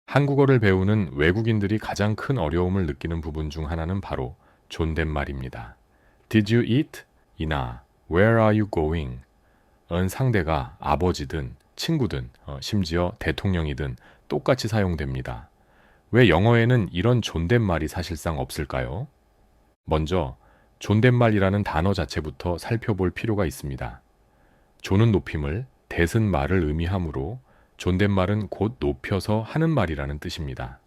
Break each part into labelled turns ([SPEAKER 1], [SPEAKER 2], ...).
[SPEAKER 1] 한국어를 배우는 외국인들이 가장 큰 어려움을 느끼는 부분 중 하나는 바로 존댓말입니다. Did you eat? 이나 Where are you going? 은 상대가 아버지든 친구든 심지어 대통령이든 똑같이 사용됩니다. 왜 영어에는 이런 존댓말이 사실상 없을까요? 먼저 존댓말이라는 단어 자체부터 살펴볼 필요가 있습니다. 존은 높임을, 대은 말을 의미하므로 존댓말은 곧 높여서 하는 말이라는 뜻입니다.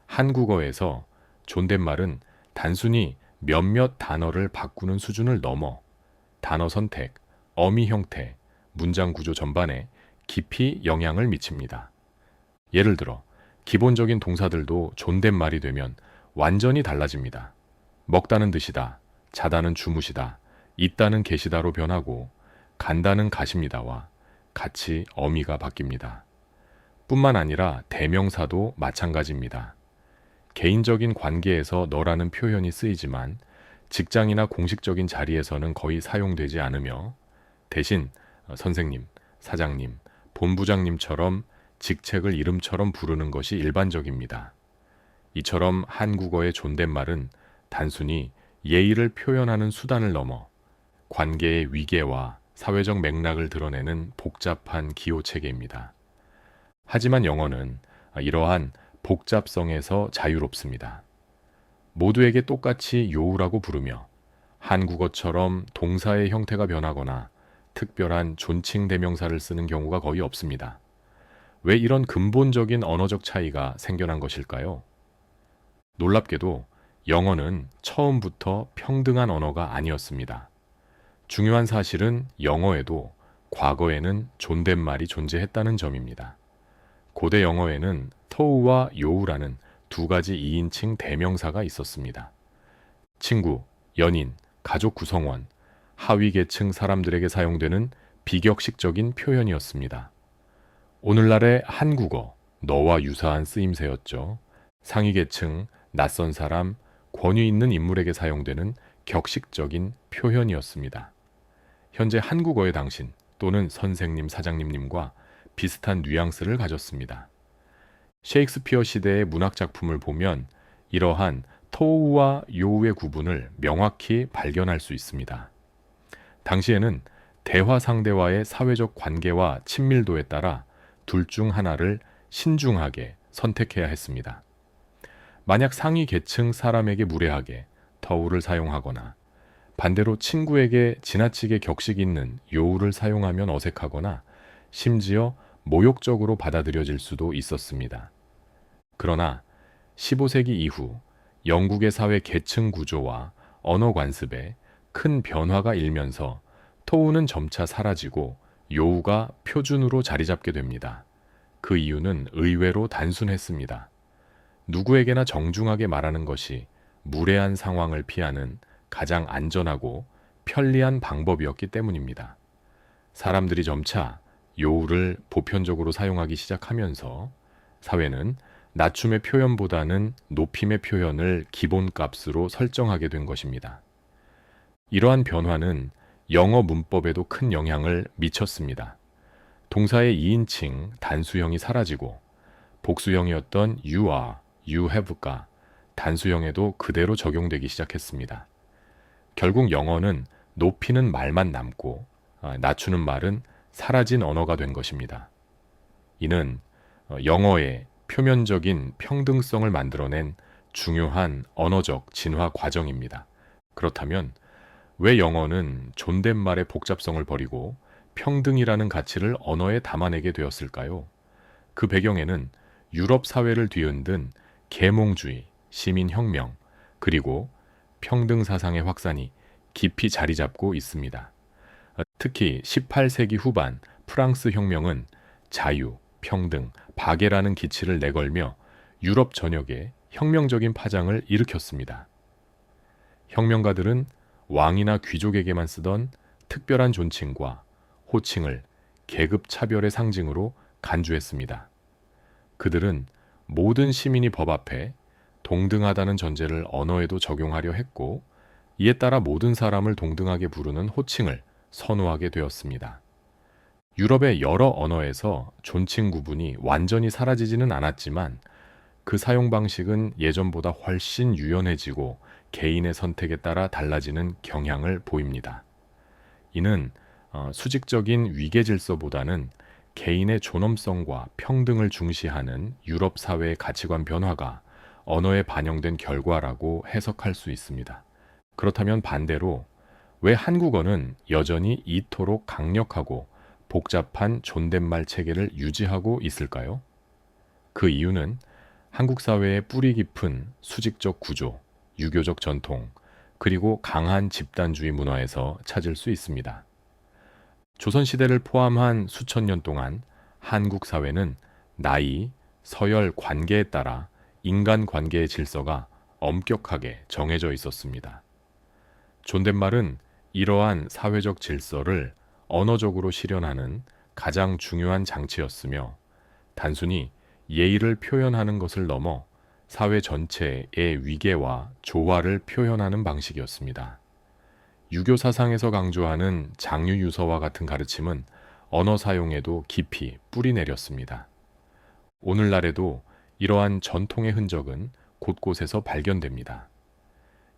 [SPEAKER 1] 한국어에서 존댓말은 단순히 몇몇 단어를 바꾸는 수준을 넘어 단어 선택, 어미 형태, 문장 구조 전반에 깊이 영향을 미칩니다. 예를 들어 기본적인 동사들도 존댓말이 되면 완전히 달라집니다. 먹다는 드시다, 자다는 주무시다, 있다는 계시다로 변하고 간다는 가십니다와 같이 어미가 바뀝니다. 뿐만 아니라 대명사도 마찬가지입니다. 개인적인 관계에서 너라는 표현이 쓰이지만 직장이나 공식적인 자리에서는 거의 사용되지 않으며 대신 선생님, 사장님, 본부장님처럼 직책을 이름처럼 부르는 것이 일반적입니다. 이처럼 한국어의 존댓말은 단순히 예의를 표현하는 수단을 넘어 관계의 위계와 사회적 맥락을 드러내는 복잡한 기호 체계입니다. 하지만 영어는 이러한 복잡성에서 자유롭습니다. 모두에게 똑같이 요우라고 부르며 한국어처럼 동사의 형태가 변하거나 특별한 존칭 대명사를 쓰는 경우가 거의 없습니다. 왜 이런 근본적인 언어적 차이가 생겨난 것일까요? 놀랍게도 영어는 처음부터 평등한 언어가 아니었습니다. 중요한 사실은 영어에도 과거에는 존댓말이 존재했다는 점입니다. 고대 영어에는 토우와 요우라는 두 가지 2인칭 대명사가 있었습니다. 친구, 연인, 가족 구성원, 하위 계층 사람들에게 사용되는 비격식적인 표현이었습니다. 오늘날의 한국어, 너와 유사한 쓰임새였죠. 상위 계층, 낯선 사람, 권위 있는 인물에게 사용되는 격식적인 표현이었습니다. 현재 한국어의 당신 또는 선생님, 사장님님과 비슷한 뉘앙스를 가졌습니다. 셰익스피어 시대의 문학 작품을 보면 이러한 토우와 요우의 구분을 명확히 발견할 수 있습니다. 당시에는 대화 상대와의 사회적 관계와 친밀도에 따라 둘 중 하나를 신중하게 선택해야 했습니다. 만약 상위 계층 사람에게 무례하게 터우를 사용하거나 반대로 친구에게 지나치게 격식 있는 요우를 사용하면 어색하거나 심지어 모욕적으로 받아들여질 수도 있었습니다. 그러나 15세기 이후 영국의 사회 계층 구조와 언어 관습에 큰 변화가 일면서 토우는 점차 사라지고 요우가 표준으로 자리 잡게 됩니다. 그 이유는 의외로 단순했습니다. 누구에게나 정중하게 말하는 것이 무례한 상황을 피하는 가장 안전하고 편리한 방법이었기 때문입니다. 사람들이 점차 요우를 보편적으로 사용하기 시작하면서 사회는 낮춤의 표현보다는 높임의 표현을 기본값으로 설정하게 된 것입니다. 이러한 변화는 영어 문법에도 큰 영향을 미쳤습니다. 동사의 2인칭 단수형이 사라지고 복수형이었던 you are, you have가 단수형에도 그대로 적용되기 시작했습니다. 결국 영어는 높이는 말만 남고 낮추는 말은 사라진 언어가 된 것입니다. 이는 영어의 표면적인 평등성을 만들어낸 중요한 언어적 진화 과정입니다. 그렇다면 왜 영어는 존댓말의 복잡성을 버리고 평등이라는 가치를 언어에 담아내게 되었을까요? 그 배경에는 유럽 사회를 뒤흔든 계몽주의, 시민혁명, 그리고 평등 사상의 확산이 깊이 자리 잡고 있습니다. 특히 18세기 후반 프랑스 혁명은 자유, 평등, 박애라는 기치를 내걸며 유럽 전역에 혁명적인 파장을 일으켰습니다. 혁명가들은 왕이나 귀족에게만 쓰던 특별한 존칭과 호칭을 계급 차별의 상징으로 간주했습니다. 그들은 모든 시민이 법 앞에 동등하다는 전제를 언어에도 적용하려 했고, 이에 따라 모든 사람을 동등하게 부르는 호칭을 선호하게 되었습니다. 유럽의 여러 언어에서 존칭 구분이 완전히 사라지지는 않았지만 그 사용 방식은 예전보다 훨씬 유연해지고 개인의 선택에 따라 달라지는 경향을 보입니다. 이는 수직적인 위계 질서보다는 개인의 존엄성과 평등을 중시하는 유럽 사회의 가치관 변화가 언어에 반영된 결과라고 해석할 수 있습니다. 그렇다면 반대로 왜 한국어는 여전히 이토록 강력하고 복잡한 존댓말 체계를 유지하고 있을까요? 그 이유는 한국 사회의 뿌리 깊은 수직적 구조, 유교적 전통, 그리고 강한 집단주의 문화에서 찾을 수 있습니다. 조선시대를 포함한 수천 년 동안 한국 사회는 나이, 서열, 관계에 따라 인간 관계의 질서가 엄격하게 정해져 있었습니다. 존댓말은 이러한 사회적 질서를 언어적으로 실현하는 가장 중요한 장치였으며 단순히 예의를 표현하는 것을 넘어 사회 전체의 위계와 조화를 표현하는 방식이었습니다. 유교 사상에서 강조하는 장유유서와 같은 가르침은 언어 사용에도 깊이 뿌리 내렸습니다. 오늘날에도 이러한 전통의 흔적은 곳곳에서 발견됩니다.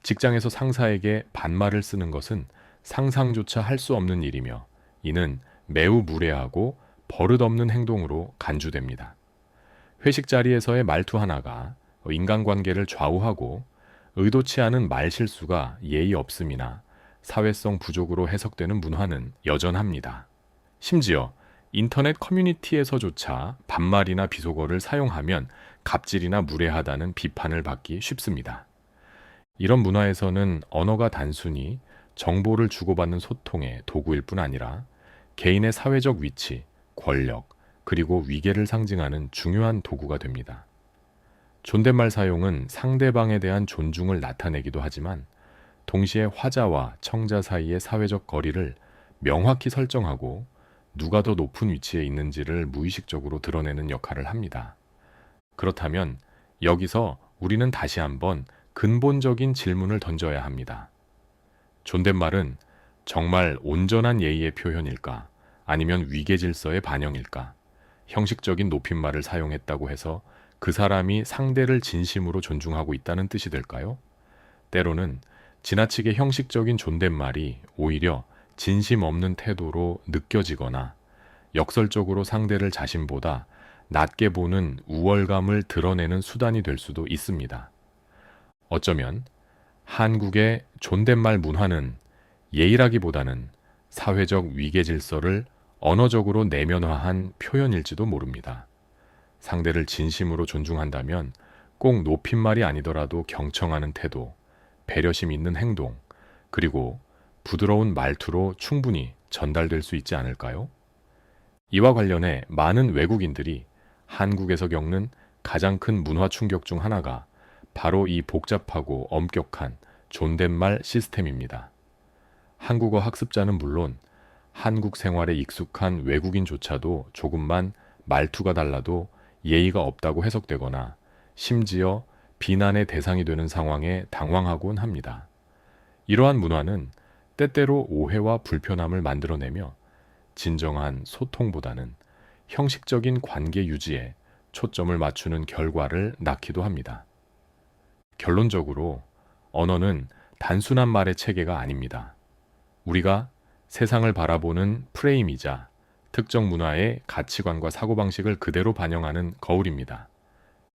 [SPEAKER 1] 직장에서 상사에게 반말을 쓰는 것은 상상조차 할 수 없는 일이며 이는 매우 무례하고 버릇없는 행동으로 간주됩니다. 회식 자리에서의 말투 하나가 인간관계를 좌우하고 의도치 않은 말실수가 예의 없음이나 사회성 부족으로 해석되는 문화는 여전합니다. 심지어 인터넷 커뮤니티에서조차 반말이나 비속어를 사용하면 갑질이나 무례하다는 비판을 받기 쉽습니다. 이런 문화에서는 언어가 단순히 정보를 주고받는 소통의 도구일 뿐 아니라 개인의 사회적 위치, 권력, 그리고 위계를 상징하는 중요한 도구가 됩니다. 존댓말 사용은 상대방에 대한 존중을 나타내기도 하지만 동시에 화자와 청자 사이의 사회적 거리를 명확히 설정하고 누가 더 높은 위치에 있는지를 무의식적으로 드러내는 역할을 합니다. 그렇다면 여기서 우리는 다시 한번 근본적인 질문을 던져야 합니다. 존댓말은 정말 온전한 예의의 표현일까? 아니면 위계 질서의 반영일까? 형식적인 높임말을 사용했다고 해서 그 사람이 상대를 진심으로 존중하고 있다는 뜻이 될까요? 때로는 지나치게 형식적인 존댓말이 오히려 진심 없는 태도로 느껴지거나 역설적으로 상대를 자신보다 낮게 보는 우월감을 드러내는 수단이 될 수도 있습니다. 어쩌면 한국의 존댓말 문화는 예의라기보다는 사회적 위계 질서를 언어적으로 내면화한 표현일지도 모릅니다. 상대를 진심으로 존중한다면 꼭 높임말이 아니더라도 경청하는 태도, 배려심 있는 행동, 그리고 부드러운 말투로 충분히 전달될 수 있지 않을까요? 이와 관련해 많은 외국인들이 한국에서 겪는 가장 큰 문화 충격 중 하나가 바로 이 복잡하고 엄격한 존댓말 시스템입니다. 한국어 학습자는 물론 한국 생활에 익숙한 외국인조차도 조금만 말투가 달라도 예의가 없다고 해석되거나 심지어 비난의 대상이 되는 상황에 당황하곤 합니다. 이러한 문화는 때때로 오해와 불편함을 만들어내며 진정한 소통보다는 형식적인 관계 유지에 초점을 맞추는 결과를 낳기도 합니다. 결론적으로 언어는 단순한 말의 체계가 아닙니다. 우리가 세상을 바라보는 프레임이자 특정 문화의 가치관과 사고방식을 그대로 반영하는 거울입니다.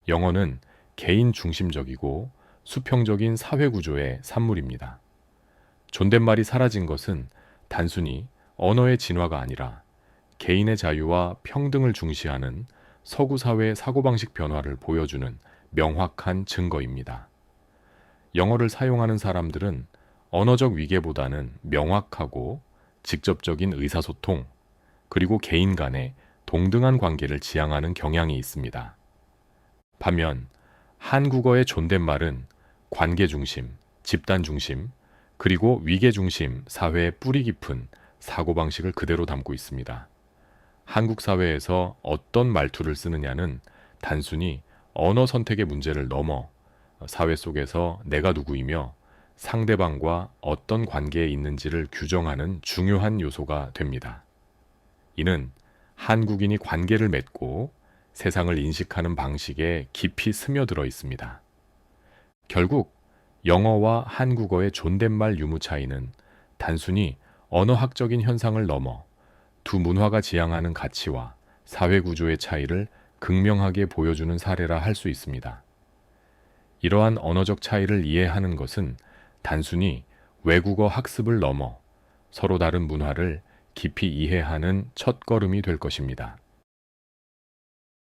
[SPEAKER 1] 영어는 개인 중심적이고 수평적인 사회구조의 산물입니다. 존댓말이 사라진 것은 단순히 언어의 진화가 아니라 개인의 자유와 평등을 중시하는 서구 사회의 사고방식 변화를 보여주는 명확한 증거입니다. 영어를 사용하는 사람들은 언어적 위계보다는 명확하고 직접적인 의사소통, 그리고 개인 간의 동등한 관계를 지향하는 경향이 있습니다. 반면 한국어의 존댓말은 관계 중심, 집단 중심, 그리고 위계 중심 사회의 뿌리 깊은 사고방식을 그대로 담고 있습니다. 한국 사회에서 어떤 말투를 쓰느냐는 단순히 언어 선택의 문제를 넘어 사회 속에서 내가 누구이며 상대방과 어떤 관계에 있는지를 규정하는 중요한 요소가 됩니다. 이는 한국인이 관계를 맺고 세상을 인식하는 방식에 깊이 스며들어 있습니다. 결국 영어와 한국어의 존댓말 유무 차이는 단순히 언어학적인 현상을 넘어 두 문화가 지향하는 가치와 사회 구조의 차이를 극명하게 보여주는 사례라 할 수 있습니다. 이러한 언어적 차이를 이해하는 것은 단순히 외국어 학습을 넘어 서로 다른 문화를 깊이 이해하는 첫걸음이 될 것입니다.